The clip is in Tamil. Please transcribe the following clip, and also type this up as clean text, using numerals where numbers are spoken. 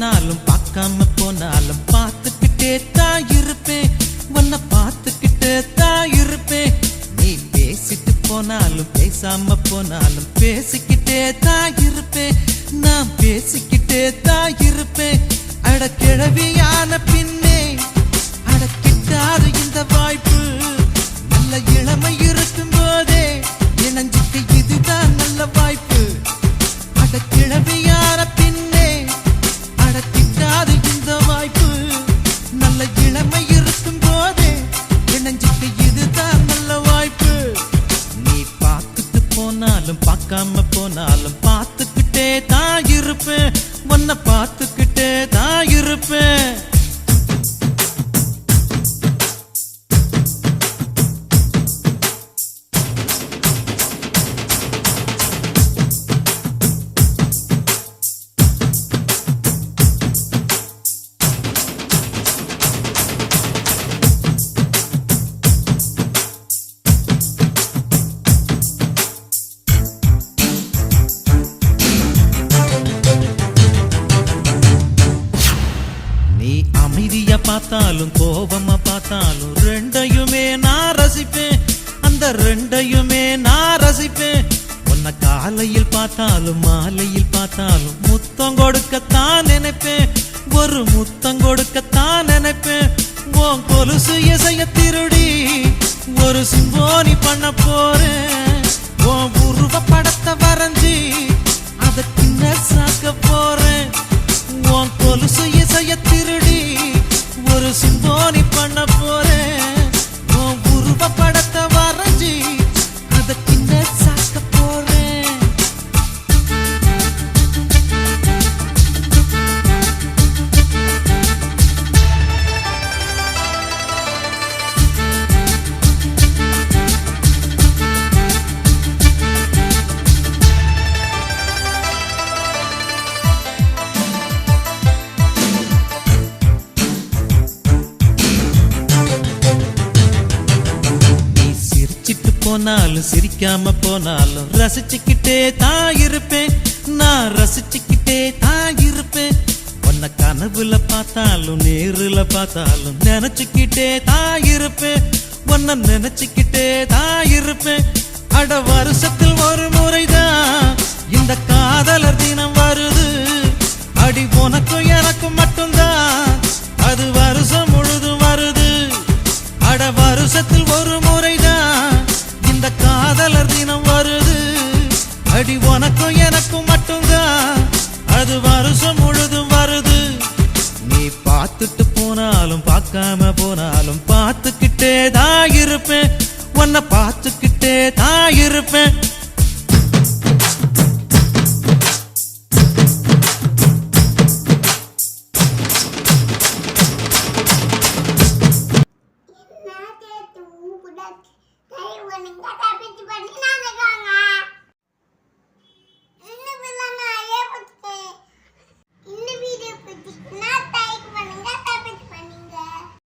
போனாலும் பார்க்காம போனாலும் பார்த்துக்கிட்டே தான் இருப்பேன். உன்னை பார்த்துக்கிட்டே தான் இருப்பேன். நீ பேசிட்டு போனாலும் பேசாம போனாலும் பேசிக்கிட்டே தான் இருப்பேன். நான் பேசிக்கிட்டே தான் இருப்பேன். அட கிழவியான பின்னே அடக்கிட்டாரு இந்த வாய்ப்பு. நல்ல இளமை இருக்கும் போதே இணைஞ்சிட்டு இதுதான் நல்ல வாய்ப்பு. அட கிழவியான பின்னே அடக்கிட்டாரு இந்த வாய்ப்பு. நல்ல இளமை இருக்கும் போதே இணைஞ்சிட்டு இதுதான் நல்ல வாய்ப்பு. நீ பார்த்துட்டு போனாலும் பார்க்காம போனாலும் பார்த்துக்கிட்டே தான் இருப்பேன். உன்னை பார்த்துக்கிட்டே தான் இருப்பேன். பார்த்தாலும் கோபமா பார்த்தாலும் ரெண்டையுமே நான் ரசிப்பேன். அந்த ரெண்டையுமே நான் ரசிப்பேன். உன்னை காலையில் பார்த்தாலும் மாலையில் பார்த்தாலும் முத்தம் கொடுக்கத்தான் நினைப்பேன். ஒரு முத்தம் கொடுக்கத்தான் நினைப்பேன். உன் கொலுசு இசைய திருடி ஒரு சிம்போனி பண்ண போறேன். உன் உருவ படத்தை வரைஞ்சி அதை சின்ன சாக்க போறேன். உன் கொலுசு இசைய திருடி ஒரு சிம்போனி பண்ண போறேன். உன் உருவ படத்தை வரைஞ்சி அதை சின்ன சாக்க போறேன். போனாலும் சிரிக்காம போனாலும் ரசிச்சுக்கிட்டே தான் இருப்பேன். நான் ரசிச்சுக்கிட்டே தான் இருப்பேன். உன்னை கனவுல பார்த்தாலும் நேருல பார்த்தாலும் நினைச்சுக்கிட்டே தான் இருப்பேன். உன்னை நினைச்சுக்கிட்டே தான் இருப்பேன். அட வருஷத்தில் ஒரு முறைதான் இந்த காதலர் தினம் வருது. அடி உனக்கும் எனக்கும் மட்டும்தான் அது வருஷம் முழுதும் வருது. அட வருஷத்தில் ஒரு முறைதான் இந்த காதலர் தினம் வருது. அடி உனக்கும் எனக்கும் மட்டும்தான் அது வருஷம் முழுதும் வருது. நீ பார்த்துட்டு போனாலும் பார்க்காம போனாலும் பார்த்துக்கிட்டே தான் இருப்பேன். உன்னை பார்த்துக்கிட்டே தான் இருப்பேன்.